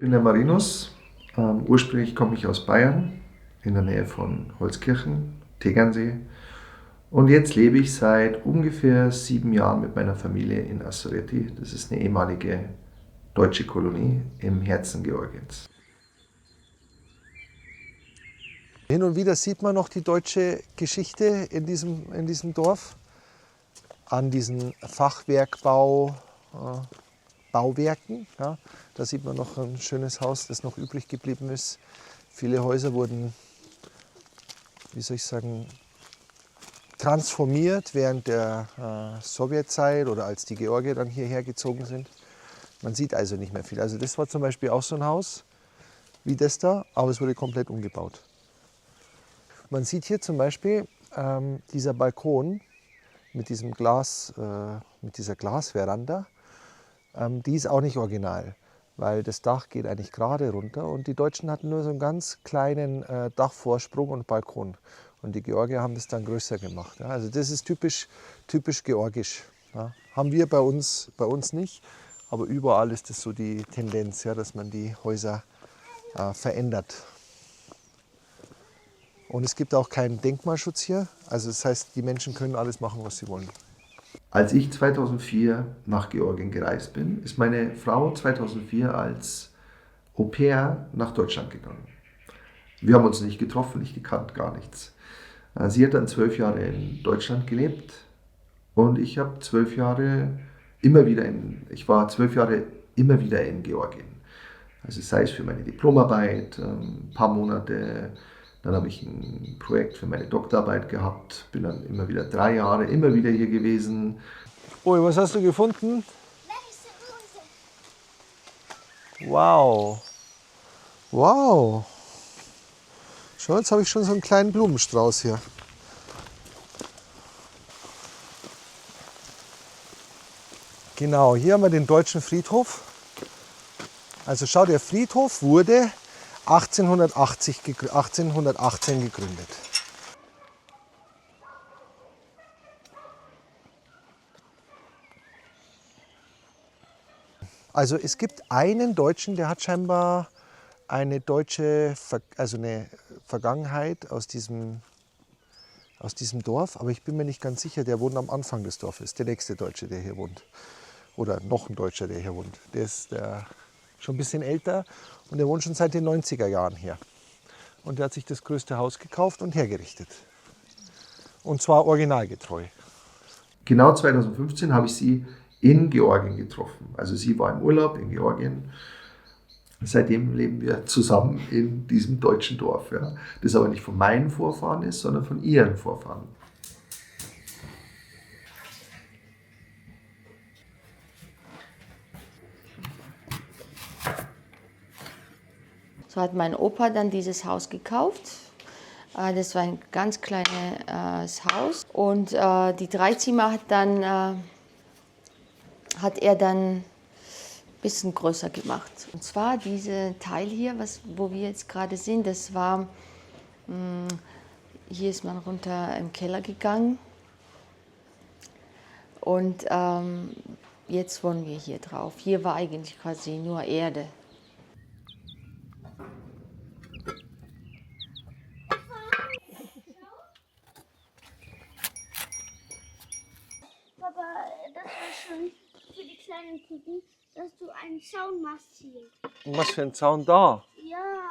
bin der Marinus. Ursprünglich komme ich aus Bayern, in der Nähe von Holzkirchen, Tegernsee. Und jetzt lebe ich seit ungefähr 7 Jahren mit meiner Familie in Assoreti. Das ist eine ehemalige deutsche Kolonie im Herzen Georgiens. Hin und wieder sieht man noch die deutsche Geschichte in diesem Dorf. An diesen Bauwerken. Ja. Da sieht man noch ein schönes Haus, das noch übrig geblieben ist. Viele Häuser wurden, wie soll ich sagen, transformiert während der Sowjetzeit oder als die Georgier dann hierher gezogen sind. Man sieht also nicht mehr viel. Also das war zum Beispiel auch so ein Haus wie das da, aber es wurde komplett umgebaut. Man sieht hier zum Beispiel dieser Balkon mit diesem mit dieser Glasveranda, die ist auch nicht original, weil das Dach geht eigentlich gerade runter und die Deutschen hatten nur so einen ganz kleinen Dachvorsprung und Balkon. Und die Georgier haben das dann größer gemacht. Ja. Also das ist typisch georgisch. Ja. Haben wir bei uns nicht, aber überall ist das so die Tendenz, ja, dass man die Häuser verändert. Und es gibt auch keinen Denkmalschutz hier. Also das heißt, die Menschen können alles machen, was sie wollen. Als ich 2004 nach Georgien gereist bin, ist meine Frau 2004 als Au-pair nach Deutschland gegangen. Wir haben uns nicht getroffen, nicht gekannt, gar nichts. Sie hat dann 12 Jahre in Deutschland gelebt und ich habe 12 Jahre ich war 12 Jahre immer wieder in Georgien. Also sei es für meine Diplomarbeit, ein paar Monate, dann habe ich ein Projekt für meine Doktorarbeit gehabt, bin dann immer wieder 3 Jahre, immer wieder hier gewesen. Ui, was hast du gefunden? Wow. Wow. Schau, jetzt habe ich schon so einen kleinen Blumenstrauß hier. Genau, hier haben wir den deutschen Friedhof. Also schau, der Friedhof wurde 1818 gegründet. Also es gibt einen Deutschen, der hat scheinbar eine eine Vergangenheit aus diesem Dorf, aber ich bin mir nicht ganz sicher, der wohnt am Anfang des Dorfes, der nächste Deutsche, der hier wohnt. Oder noch ein Deutscher, der hier wohnt. Der ist schon ein bisschen älter und der wohnt schon seit den 90er Jahren hier. Und der hat sich das größte Haus gekauft und hergerichtet. Und zwar originalgetreu. Genau 2015 habe ich sie in Georgien getroffen. Also sie war im Urlaub in Georgien. Seitdem leben wir zusammen in diesem deutschen Dorf. Ja. Das aber nicht von meinen Vorfahren ist, sondern von ihren Vorfahren. So hat mein Opa dann dieses Haus gekauft. Das war ein ganz kleines Haus. Und die 3 Zimmer hat er dann ein bisschen größer gemacht. Und zwar dieser Teil hier, wo wir jetzt gerade sind, das war, hier ist man runter im Keller gegangen. Und jetzt wohnen wir hier drauf. Hier war eigentlich quasi nur Erde. Papa, das war schon für die kleinen Küken, dass du einen Zaun machst hier. Und was für ein Zaun da? Ja.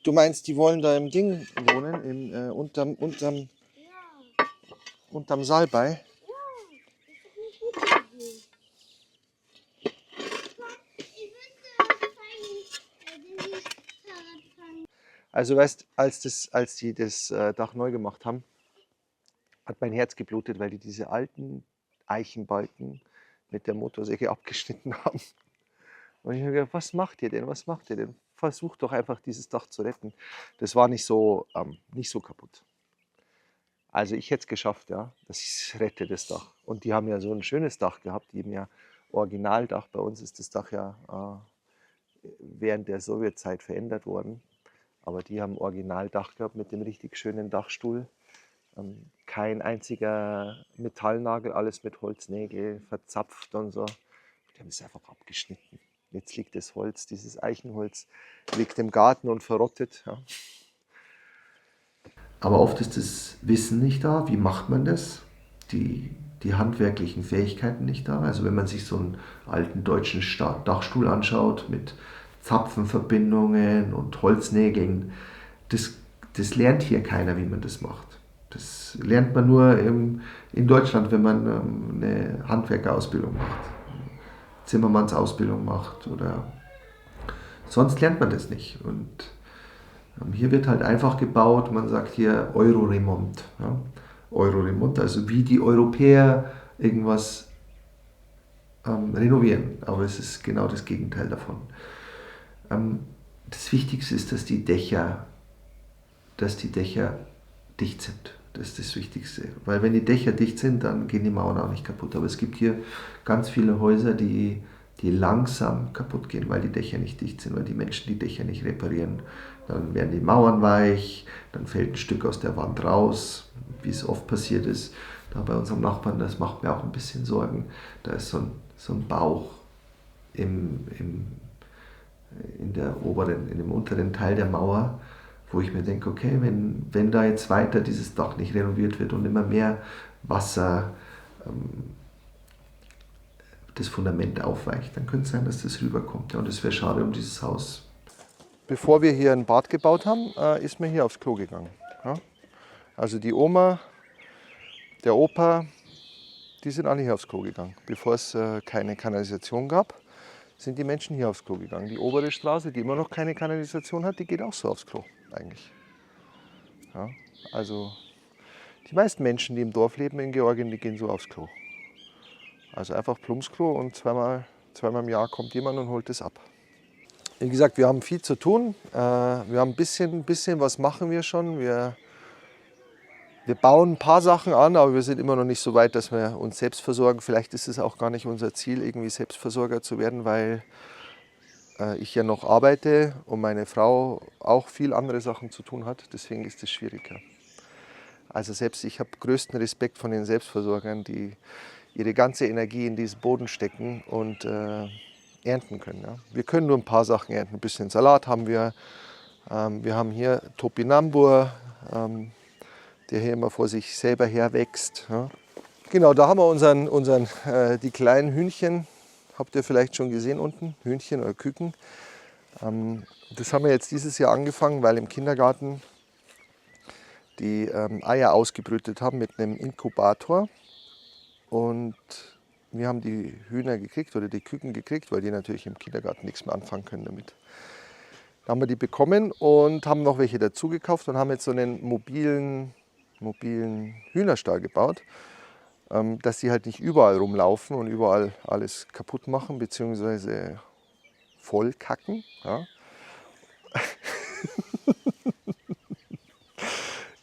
Du meinst, die wollen da im Ding wohnen, unterm Salbei? Ja, das ist eine gute Idee. Ich möchte zeigen, den Fahrradfahren. Also weißt, als die das Dach neu gemacht haben, hat mein Herz geblutet, weil die diese alten Eichenbalken mit der Motorsäge abgeschnitten haben. Und ich habe gedacht, was macht ihr denn? Was macht ihr denn? Versucht doch einfach dieses Dach zu retten. Das war nicht so kaputt. Also ich hätte es geschafft, ja, dass ich es rette, das Dach. Und die haben ja so ein schönes Dach gehabt, die haben ja Originaldach. Bei uns ist das Dach ja während der Sowjetzeit verändert worden. Aber die haben Originaldach gehabt mit dem richtig schönen Dachstuhl. Kein einziger Metallnagel, alles mit Holznägel verzapft und so. Die haben es einfach abgeschnitten. Jetzt liegt das Holz, dieses Eichenholz, liegt im Garten und verrottet. Ja. Aber oft ist das Wissen nicht da. Wie macht man das? Die handwerklichen Fähigkeiten nicht da. Also wenn man sich so einen alten deutschen Dachstuhl anschaut mit Zapfenverbindungen und Holznägeln, das lernt hier keiner, wie man das macht. Das lernt man nur in Deutschland, wenn man eine Handwerkerausbildung macht, Zimmermannsausbildung macht oder sonst lernt man das nicht. Und hier wird halt einfach gebaut, man sagt hier Euroremont. Ja? Euroremont, also wie die Europäer irgendwas renovieren. Aber es ist genau das Gegenteil davon. Das Wichtigste ist, dass die Dächer dicht sind. Das ist das Wichtigste. Weil wenn die Dächer dicht sind, dann gehen die Mauern auch nicht kaputt. Aber es gibt hier ganz viele Häuser, die langsam kaputt gehen, weil die Dächer nicht dicht sind, weil die Menschen die Dächer nicht reparieren. Dann werden die Mauern weich, dann fällt ein Stück aus der Wand raus, wie es oft passiert ist. Da bei unserem Nachbarn, das macht mir auch ein bisschen Sorgen. Da ist so ein Bauch in dem unteren Teil der Mauer, wo ich mir denke, okay, wenn da jetzt weiter dieses Dach nicht renoviert wird und immer mehr Wasser das Fundament aufweicht, dann könnte es sein, dass das rüberkommt. Ja, und das wäre schade um dieses Haus. Bevor wir hier ein Bad gebaut haben, ist man hier aufs Klo gegangen. Ja? Also die Oma, der Opa, die sind alle hier aufs Klo gegangen. Bevor es keine Kanalisation gab, sind die Menschen hier aufs Klo gegangen. Die obere Straße, die immer noch keine Kanalisation hat, die geht auch so aufs Klo eigentlich. Ja? Also die meisten Menschen, die im Dorf leben in Georgien, die gehen so aufs Klo. Also einfach Plumpsklo und zweimal im Jahr kommt jemand und holt es ab. Wie gesagt, wir haben viel zu tun. Wir haben ein bisschen was machen wir schon. Wir bauen ein paar Sachen an, aber wir sind immer noch nicht so weit, dass wir uns selbst versorgen. Vielleicht ist es auch gar nicht unser Ziel, irgendwie Selbstversorger zu werden, weil ich ja noch arbeite und meine Frau auch viel andere Sachen zu tun hat. Deswegen ist es schwieriger. Also selbst ich habe größten Respekt von den Selbstversorgern, die ihre ganze Energie in diesen Boden stecken und ernten können. Ja. Wir können nur ein paar Sachen ernten. Ein bisschen Salat haben wir. Wir haben hier Topinambur, der hier immer vor sich selber herwächst. Ja. Genau, da haben wir die kleinen Hühnchen. Habt ihr vielleicht schon gesehen unten? Hühnchen oder Küken. Das haben wir jetzt dieses Jahr angefangen, weil im Kindergarten die Eier ausgebrütet haben mit einem Inkubator. Und wir haben die Hühner gekriegt oder die Küken gekriegt, weil die natürlich im Kindergarten nichts mehr anfangen können damit. Da haben wir die bekommen und haben noch welche dazu gekauft und haben jetzt so einen mobilen Hühnerstall gebaut, dass sie halt nicht überall rumlaufen und überall alles kaputt machen bzw. voll kacken. Ja.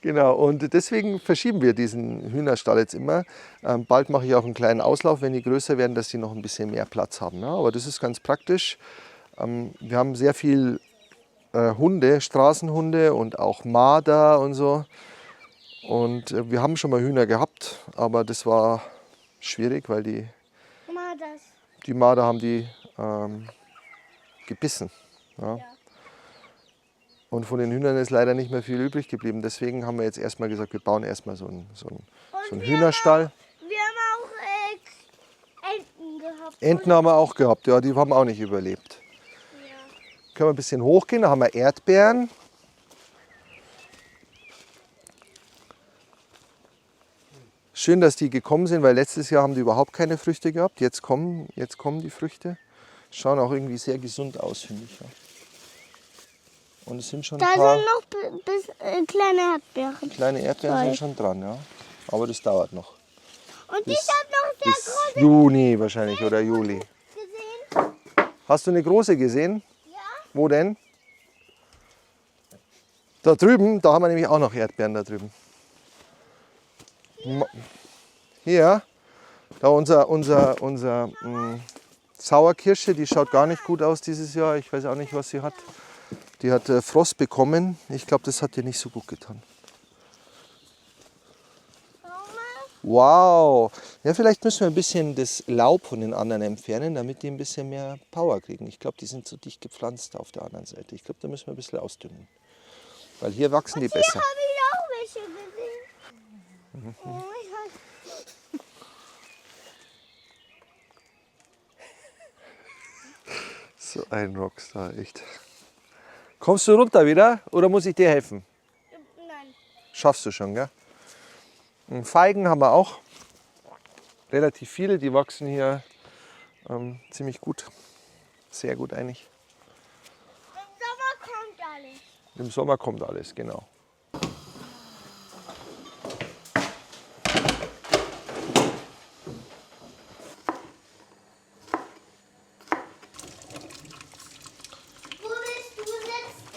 Genau, und deswegen verschieben wir diesen Hühnerstall jetzt immer. Bald mache ich auch einen kleinen Auslauf, wenn die größer werden, dass sie noch ein bisschen mehr Platz haben. Ja, aber das ist ganz praktisch. Wir haben sehr viel Hunde, Straßenhunde und auch Marder und so. Und wir haben schon mal Hühner gehabt, aber das war schwierig, weil die Marder haben die gebissen. Ja. Ja. Und von den Hühnern ist leider nicht mehr viel übrig geblieben. Deswegen haben wir jetzt erstmal gesagt, wir bauen erstmal so einen Hühnerstall. Wir haben auch Enten gehabt. Enten haben wir auch gehabt, ja, die haben auch nicht überlebt. Ja. Können wir ein bisschen hochgehen, da haben wir Erdbeeren. Schön, dass die gekommen sind, weil letztes Jahr haben die überhaupt keine Früchte gehabt. Jetzt kommen die Früchte. Schauen auch irgendwie sehr gesund aus, finde ich. Ja. Und es sind schon da ein paar sind noch kleine Erdbeeren. Kleine Erdbeeren sind schon dran, ja. Aber das dauert noch. Und ich habe noch sehr große Juni wahrscheinlich oder Juli. gesehen. Hast du eine große gesehen? Ja. Wo denn? Da drüben, da haben wir nämlich auch noch Erdbeeren da drüben. Hier, da unser Sauerkirsche, die schaut gar nicht gut aus dieses Jahr. Ich weiß auch nicht, was sie hat. Die hat Frost bekommen. Ich glaube, das hat ihr nicht so gut getan. Wow. Ja, vielleicht müssen wir ein bisschen das Laub von den anderen entfernen, damit die ein bisschen mehr Power kriegen. Ich glaube, die sind zu dicht gepflanzt auf der anderen Seite. Ich glaube, da müssen wir ein bisschen ausdünnen. Weil hier wachsen die besser. Hier habe ich auch welche gesehen. Oh, So ein Rockstar, echt. Kommst du runter wieder oder muss ich dir helfen? nein. Schaffst du schon, gell? Und Feigen haben wir auch. Relativ viele, die wachsen hier ziemlich gut. Sehr gut eigentlich. Im Sommer kommt alles. Im Sommer kommt alles, genau. Wo willst du sitzen?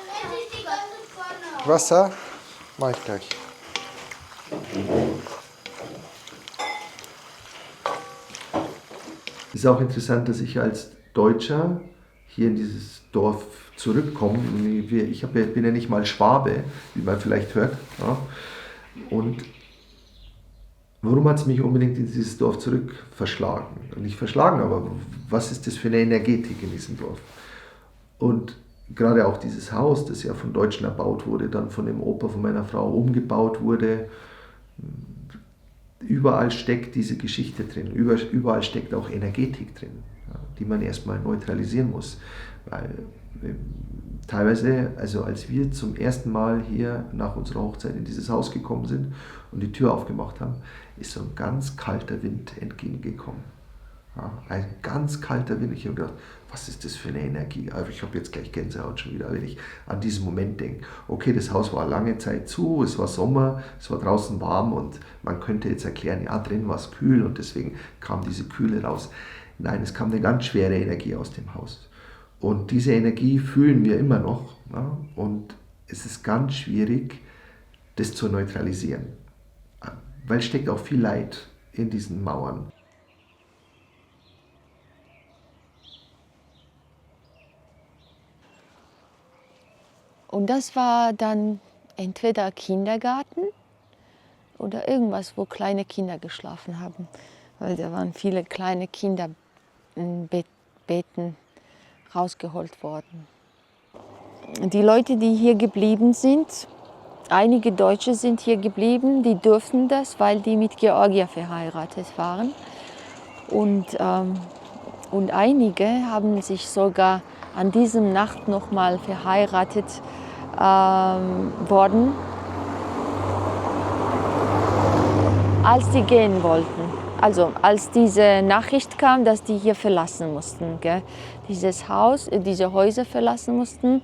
Dann esse ich die ganze Pfanne. Wasser mache ich gleich. Es ist auch interessant, dass ich als Deutscher hier in dieses Dorf zurückkomme. Bin ja nicht mal Schwabe, wie man vielleicht hört. Ja. Und warum hat es mich unbedingt in dieses Dorf zurück verschlagen? Nicht verschlagen, aber was ist das für eine Energetik in diesem Dorf? Und gerade auch dieses Haus, das ja von Deutschen erbaut wurde, dann von dem Opa von meiner Frau umgebaut wurde, überall steckt diese Geschichte drin, überall steckt auch Energetik drin, ja, die man erstmal neutralisieren muss. Weil teilweise, also als wir zum ersten Mal hier nach unserer Hochzeit in dieses Haus gekommen sind und die Tür aufgemacht haben, ist so ein ganz kalter Wind entgegengekommen. Ja, ein ganz kalter Wind. Ich habe gedacht, was ist das für eine Energie? Also ich habe jetzt gleich Gänsehaut schon wieder, wenn ich an diesen Moment denke. Okay, das Haus war lange Zeit zu, es war Sommer, es war draußen warm und man könnte jetzt erklären, ja, drin war es kühl und deswegen kam diese Kühle raus. Nein, es kam eine ganz schwere Energie aus dem Haus. Und diese Energie fühlen wir immer noch. Ja, und es ist ganz schwierig, das zu neutralisieren. Weil es steckt auch viel Leid in diesen Mauern. Und das war dann entweder Kindergarten oder irgendwas, wo kleine Kinder geschlafen haben. Weil da waren viele kleine Kinder in Betten rausgeholt worden. Die Leute, die hier geblieben sind, einige Deutsche sind hier geblieben, die durften das, weil die mit Georgier verheiratet waren. Und einige haben sich sogar an diesem Nacht noch mal verheiratet worden, als die gehen wollten. Also als diese Nachricht kam, dass die hier verlassen mussten, gell? Dieses Haus, diese Häuser verlassen mussten,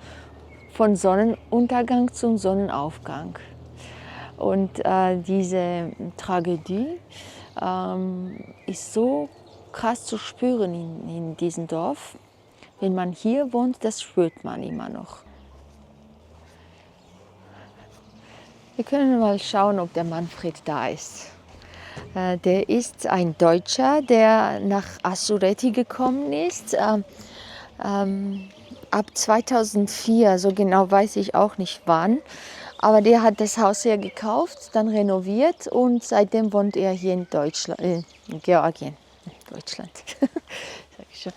von Sonnenuntergang zum Sonnenaufgang. Und diese Tragödie ist so krass zu spüren in diesem Dorf. Wenn man hier wohnt, das spürt man immer noch. Wir können mal schauen, ob der Manfred da ist. Der ist ein Deutscher, der nach Assureti gekommen ist. Ab 2004, so genau weiß ich auch nicht wann. Aber der hat das Haus hier gekauft, dann renoviert und seitdem wohnt er hier in Deutschland, in Georgien. Deutschland, sag ich schon.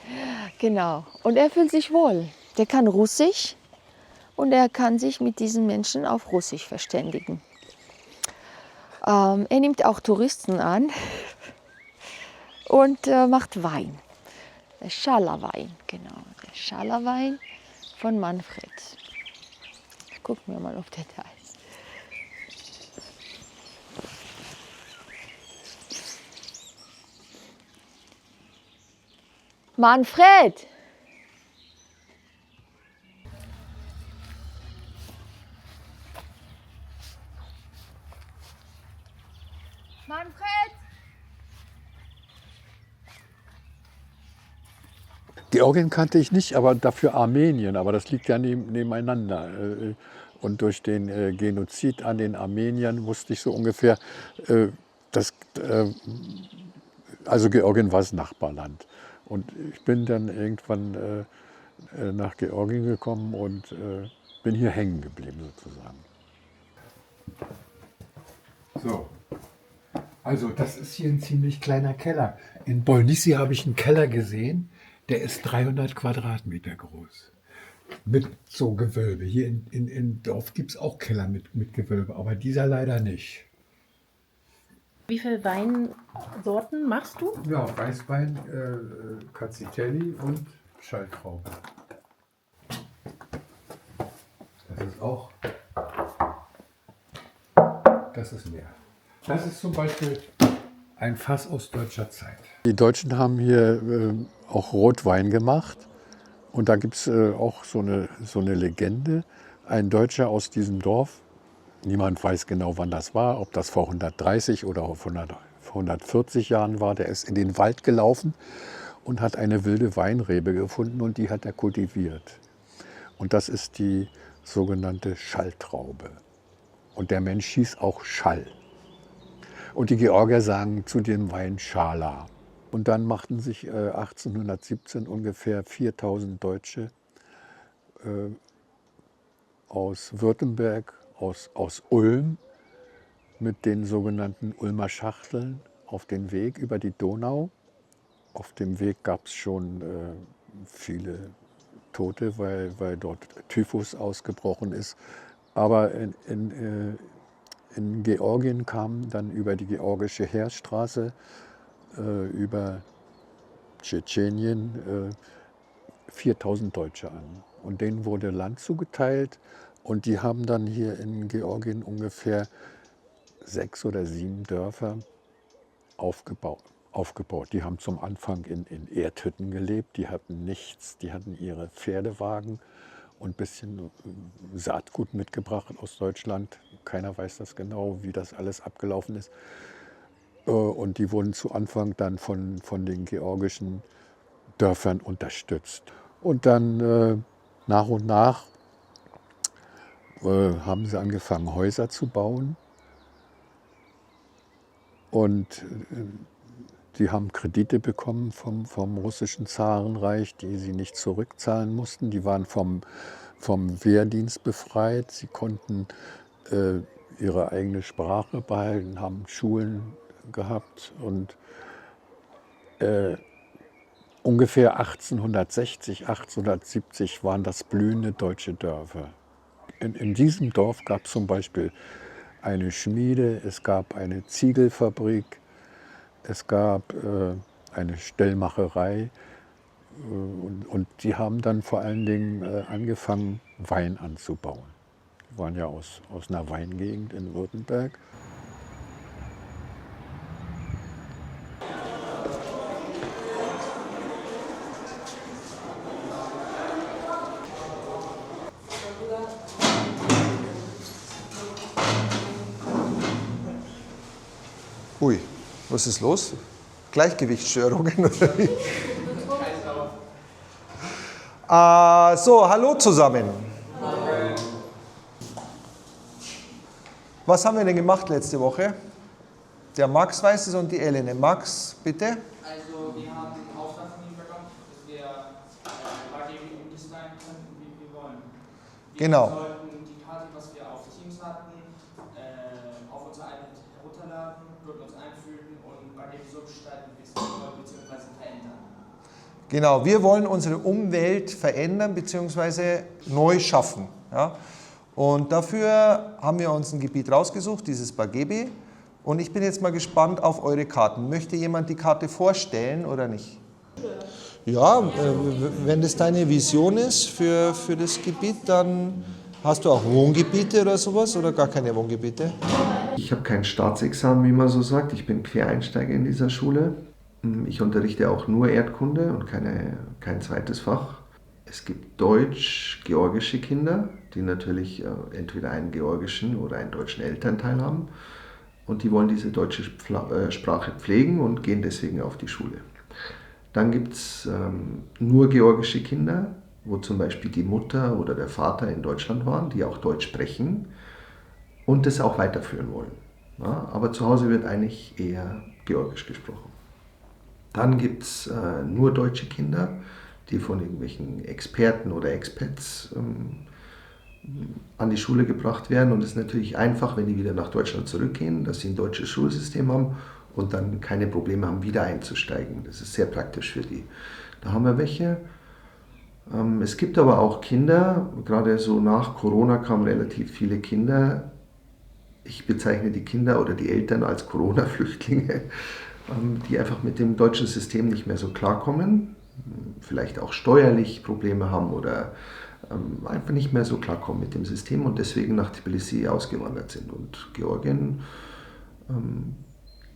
Genau. Und er fühlt sich wohl. Der kann Russisch und er kann sich mit diesen Menschen auf Russisch verständigen. Er nimmt auch Touristen an und macht Wein. Der Schala-Wein, genau. Der Schala-Wein von Manfred. Gucken wir mal, ob der da ist. Manfred! Manfred! Georgien kannte ich nicht, aber dafür Armenien. Aber das liegt ja nebeneinander. Und durch den Genozid an den Armeniern wusste ich so ungefähr, dass, also Georgien war das Nachbarland. Und ich bin dann irgendwann nach Georgien gekommen und bin hier hängen geblieben sozusagen. So, also das ist hier ein ziemlich kleiner Keller. In Bolnissi habe ich einen Keller gesehen, der ist 300 Quadratmeter groß. Mit so Gewölbe. Hier in Dorf gibt es auch Keller mit Gewölbe, aber dieser leider nicht. Wie viele Weinsorten machst du? Ja, Weißwein, Cazzitelli und Schalltraube. Das ist auch. Das ist leer. Das ist zum Beispiel ein Fass aus deutscher Zeit. Die Deutschen haben hier auch Rotwein gemacht. Und da gibt es auch so eine Legende. Ein Deutscher aus diesem Dorf, niemand weiß genau, wann das war, ob das vor 130 oder vor 140 Jahren war, der ist in den Wald gelaufen und hat eine wilde Weinrebe gefunden und die hat er kultiviert. Und das ist die sogenannte Schalltraube. Und der Mensch hieß auch Schall. Und die Georgier sagen zu dem Wein Schala. Und dann machten sich 1817 ungefähr 4000 Deutsche aus Württemberg, aus Ulm mit den sogenannten Ulmer Schachteln auf den Weg über die Donau. Auf dem Weg gab es schon viele Tote, weil dort Typhus ausgebrochen ist. Aber in Georgien kamen dann über die georgische Heerstraße, über Tschetschenien 4000 Deutsche an. Und denen wurde Land zugeteilt und die haben dann hier in Georgien ungefähr 6 oder 7 Dörfer aufgebaut. Die haben zum Anfang in Erdhütten gelebt, die hatten nichts, die hatten ihre Pferdewagen und ein bisschen Saatgut mitgebracht aus Deutschland. Keiner weiß das genau, wie das alles abgelaufen ist. Und die wurden zu Anfang dann von den georgischen Dörfern unterstützt. Und dann nach und nach haben sie angefangen, Häuser zu bauen. Und die haben Kredite bekommen vom russischen Zarenreich, die sie nicht zurückzahlen mussten. Die waren vom Wehrdienst befreit. Sie konnten ihre eigene Sprache behalten, haben Schulen gehabt und ungefähr 1860, 1870 waren das blühende deutsche Dörfer. In diesem Dorf gab es zum Beispiel eine Schmiede, es gab eine Ziegelfabrik, es gab eine Stellmacherei und die haben dann vor allen Dingen angefangen, Wein anzubauen. Die waren ja aus einer Weingegend in Württemberg. Ui, was ist los? Gleichgewichtsstörungen oder wie? So, hallo zusammen. Was haben wir denn gemacht letzte Woche? Der Max weiß es und die Elene. Max, bitte. Also wir haben einen Auftrag von ihm bekommen, dass wir weitergehen umdesignen könnten, wie wir wollen. Genau. Wir sollten die Karte, was wir auf Teams hatten, auf unser iPad herunterladen, dort uns einfügen und bei dem so gestalten, wie wir es wollen, beziehungsweise verändern. Genau, wir wollen unsere Umwelt verändern bzw. neu schaffen. Ja? Und dafür haben wir uns ein Gebiet rausgesucht, dieses Bagebe. Und ich bin jetzt mal gespannt auf eure Karten. Möchte jemand die Karte vorstellen oder nicht? Ja, wenn das deine Vision ist für das Gebiet, dann hast du auch Wohngebiete oder sowas oder gar keine Wohngebiete? Ich habe kein Staatsexamen, wie man so sagt. Ich bin Quereinsteiger in dieser Schule. Ich unterrichte auch nur Erdkunde und kein zweites Fach. Es gibt deutsch-georgische Kinder, die natürlich entweder einen georgischen oder einen deutschen Elternteil haben. Und die wollen diese deutsche Sprache pflegen und gehen deswegen auf die Schule. Dann gibt es nur georgische Kinder, wo zum Beispiel die Mutter oder der Vater in Deutschland waren, die auch Deutsch sprechen und das auch weiterführen wollen. Ja, aber zu Hause wird eigentlich eher Georgisch gesprochen. Dann gibt es nur deutsche Kinder, die von irgendwelchen Experten oder Expats an die Schule gebracht werden. Und es ist natürlich einfach, wenn die wieder nach Deutschland zurückgehen, dass sie ein deutsches Schulsystem haben und dann keine Probleme haben, wieder einzusteigen. Das ist sehr praktisch für die. Da haben wir welche. Es gibt aber auch Kinder, gerade so nach Corona kamen relativ viele Kinder. Ich bezeichne die Kinder oder die Eltern als Corona-Flüchtlinge, die einfach mit dem deutschen System nicht mehr so klarkommen, vielleicht auch steuerlich Probleme haben oder einfach nicht mehr so klarkommen mit dem System und deswegen nach Tbilisi ausgewandert sind. Und Georgien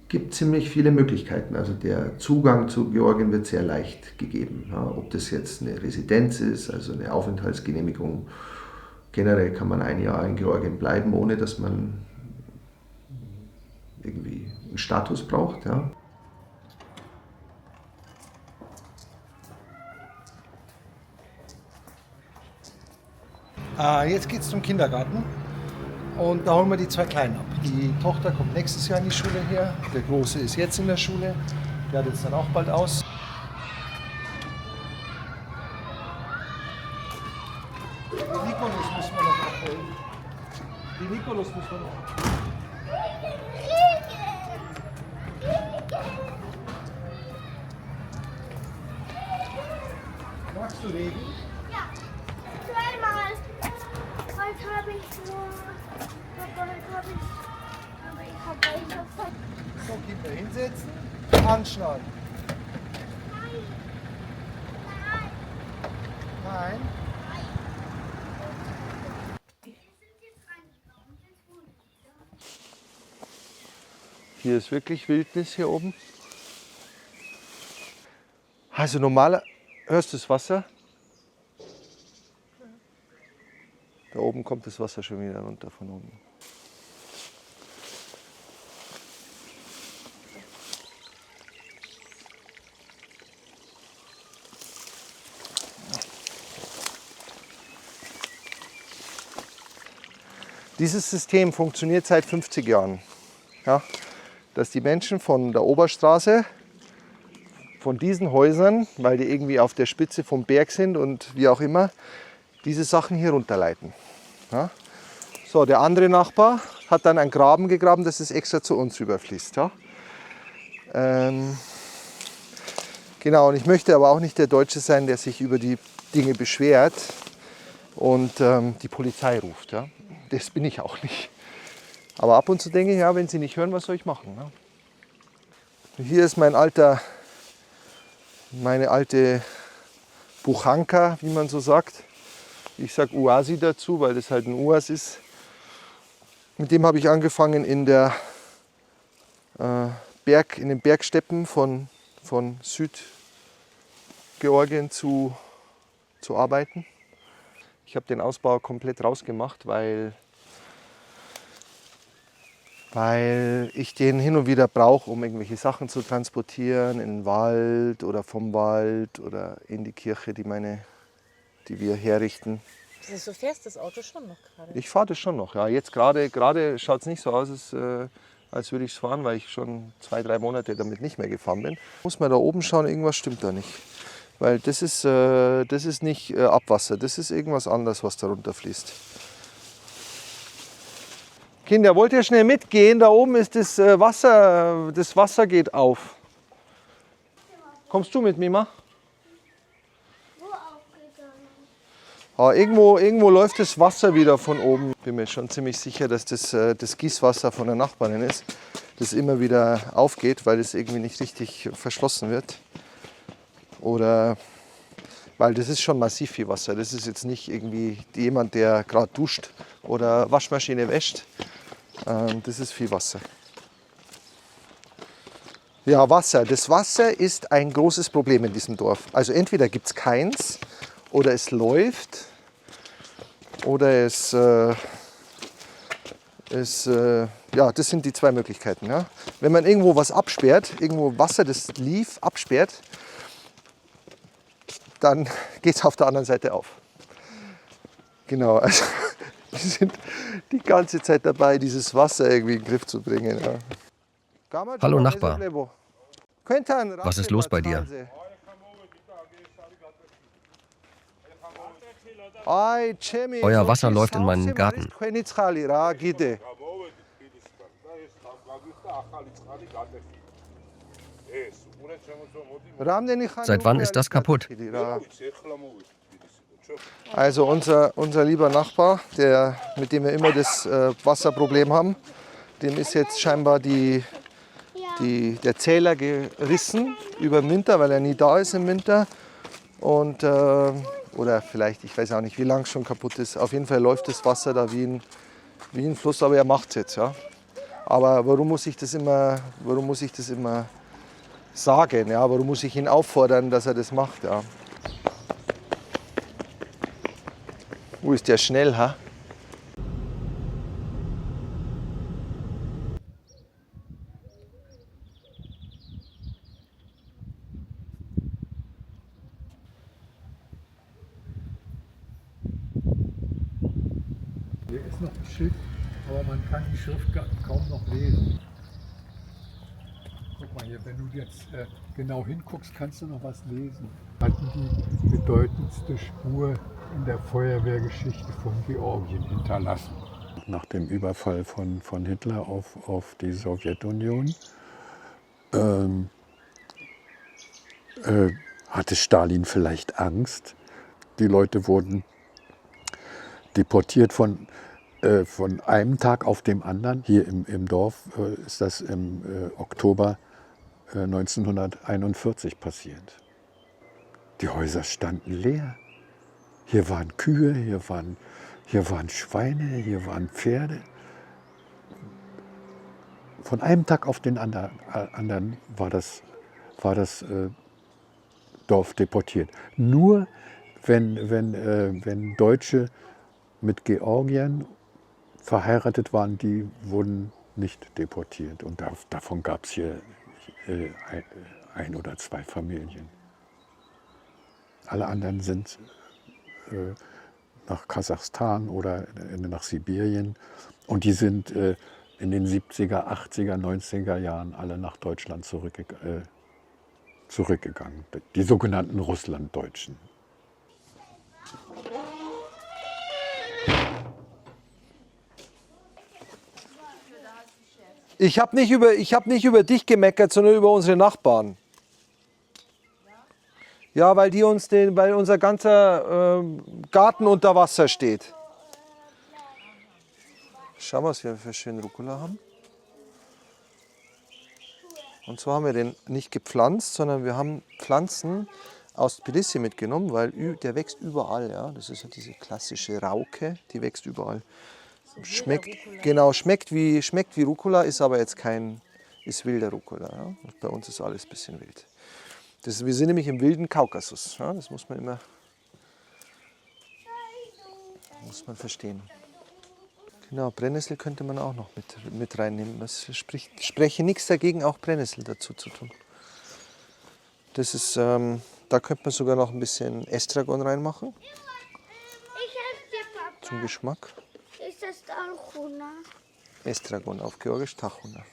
gibt ziemlich viele Möglichkeiten. Also der Zugang zu Georgien wird sehr leicht gegeben. Ja, ob das jetzt eine Residenz ist, also eine Aufenthaltsgenehmigung. Generell kann man ein Jahr in Georgien bleiben, ohne dass man irgendwie einen Status braucht. Ja. Jetzt geht es zum Kindergarten und da holen wir die zwei Kleinen ab. Die Tochter kommt nächstes Jahr in die Schule her, der Große ist jetzt in der Schule, der hat jetzt dann auch bald aus. Die Nikolos müssen wir noch abholen. Die Nikolos müssen wir noch abholen. Magst du Regen? Ja, zweimal. Heute habe ich nur. So, Kinder hinsetzen, anschnallen. Nein. Hier ist wirklich Wildnis hier oben. Also normal, hörst du das Wasser? Da oben kommt das Wasser schon wieder runter von oben. Dieses System funktioniert seit 50 Jahren. Ja, dass die Menschen von der Oberstraße, von diesen Häusern, weil die irgendwie auf der Spitze vom Berg sind und wie auch immer, diese Sachen hier runterleiten. Ja. So, der andere Nachbar hat dann einen Graben gegraben, dass es extra zu uns rüberfließt. Ja. Genau, und ich möchte aber auch nicht der Deutsche sein, der sich über die Dinge beschwert und die Polizei ruft. Ja. Das bin ich auch nicht. Aber ab und zu denke ich, ja, wenn sie nicht hören, was soll ich machen? Ne? Hier ist meine alte Buchanka, wie man so sagt. Ich sage Uasi dazu, weil das halt ein Uas ist. Mit dem habe ich angefangen in den Bergsteppen von Südgeorgien zu arbeiten. Ich habe den Ausbau komplett rausgemacht, weil ich den hin und wieder brauche, um irgendwelche Sachen zu transportieren, in den Wald oder vom Wald oder in die Kirche, die wir herrichten. Also du fährst das Auto schon noch gerade? Ich fahre das schon noch, ja. Jetzt gerade schaut es nicht so aus, als würde ich es fahren, weil ich schon 2-3 Monate damit nicht mehr gefahren bin. Muss man da oben schauen, irgendwas stimmt da nicht. Weil das ist nicht Abwasser, das ist irgendwas anderes, was da runterfließt. Kinder, wollt ihr schnell mitgehen? Da oben ist das Wasser geht auf. Kommst du mit, Mima? Wo aufgegangen? Irgendwo läuft das Wasser wieder von oben. Ich bin mir schon ziemlich sicher, dass das Gießwasser von der Nachbarin ist, das immer wieder aufgeht, weil es irgendwie nicht richtig verschlossen wird. Oder weil das ist schon massiv viel Wasser. Das ist jetzt nicht irgendwie jemand, der gerade duscht oder Waschmaschine wäscht. Das ist viel Wasser. Ja, Wasser. Das Wasser ist ein großes Problem in diesem Dorf. Also entweder gibt es keins oder es läuft oder ja, das sind die zwei Möglichkeiten. Ja. Wenn man irgendwo was absperrt, irgendwo Wasser, das lief, absperrt, dann geht es auf der anderen Seite auf. Genau, also wir sind die ganze Zeit dabei, dieses Wasser irgendwie in den Griff zu bringen. Ja. Hallo Nachbar. Was ist los bei dir? Euer Wasser läuft in meinen Garten. Seit wann ist das kaputt? Also unser lieber Nachbar, mit dem wir immer das Wasserproblem haben, dem ist jetzt scheinbar der Zähler gerissen über den Winter, weil er nie da ist im Winter. Und, oder vielleicht, ich weiß auch nicht, wie lange es schon kaputt ist. Auf jeden Fall läuft das Wasser da wie ein Fluss, aber er macht es jetzt. Ja. Aber warum muss ich das immer sagen? Ja? Warum muss ich ihn auffordern, dass er das macht? Ja? Ist der schnell, ha? Hier ist noch ein Schild, aber man kann die Schrift kaum noch lesen. Guck mal hier, wenn du jetzt genau hinguckst, kannst du noch was lesen. Hatten die bedeutendste Spur in der Feuerwehrgeschichte von Georgien hinterlassen. Nach dem Überfall von Hitler auf die Sowjetunion hatte Stalin vielleicht Angst. Die Leute wurden deportiert von einem Tag auf den anderen. Hier im Dorf ist das im Oktober 1941 passiert. Die Häuser standen leer. Hier waren Kühe, hier waren Schweine, hier waren Pferde. Von einem Tag auf den anderen war das Dorf deportiert. Nur wenn Deutsche mit Georgiern verheiratet waren, die wurden nicht deportiert. Und davon gab es hier ein oder zwei Familien. Alle anderen sind nach Kasachstan oder nach Sibirien. Und die sind in den 70er, 80er, 90er Jahren alle nach Deutschland zurückgegangen. Die sogenannten Russlanddeutschen. Ich habe nicht über dich gemeckert, sondern über unsere Nachbarn. Ja, weil unser ganzer Garten unter Wasser steht. Schau mal, was wir für schönen Rucola haben. Und zwar haben wir den nicht gepflanzt, sondern wir haben Pflanzen aus Tbilisi mitgenommen, weil der wächst überall. Ja? Das ist ja diese klassische Rauke, die wächst überall. Schmeckt wie Rucola, ist aber jetzt ist wilder Rucola. Ja? Bei uns ist alles ein bisschen wild. Wir sind nämlich im wilden Kaukasus. Ja? Das muss man verstehen. Genau, Brennnessel könnte man auch noch mit reinnehmen. Es spreche nichts dagegen, auch Brennnessel dazu zu tun. Das ist, da könnte man sogar noch ein bisschen Estragon reinmachen. Zum Geschmack. Ist das Tahuna? Estragon auf Georgisch Tahuna.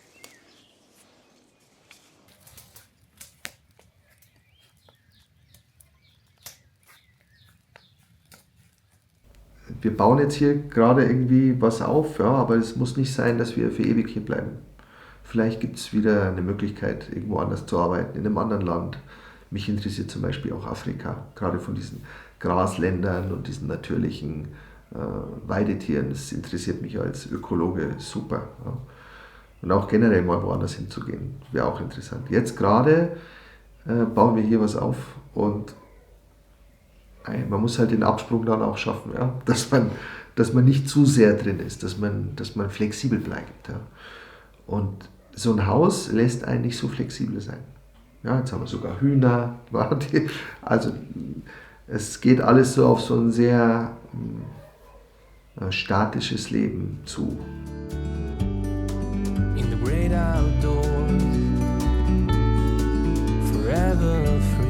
Wir bauen jetzt hier gerade irgendwie was auf, ja, aber es muss nicht sein, dass wir für ewig hier bleiben. Vielleicht gibt es wieder eine Möglichkeit, irgendwo anders zu arbeiten, in einem anderen Land. Mich interessiert zum Beispiel auch Afrika, gerade von diesen Grasländern und diesen natürlichen Weidetieren. Das interessiert mich als Ökologe super. Ja. Und auch generell mal woanders hinzugehen, wäre auch interessant. Jetzt gerade bauen wir hier was auf und man muss halt den Absprung dann auch schaffen, ja? dass man nicht zu sehr drin ist, dass man flexibel bleibt. Ja? Und so ein Haus lässt einen nicht so flexibel sein. Ja, jetzt haben wir sogar Hühner. Also es geht alles so auf so ein sehr statisches Leben zu. In the great outdoors, forever free.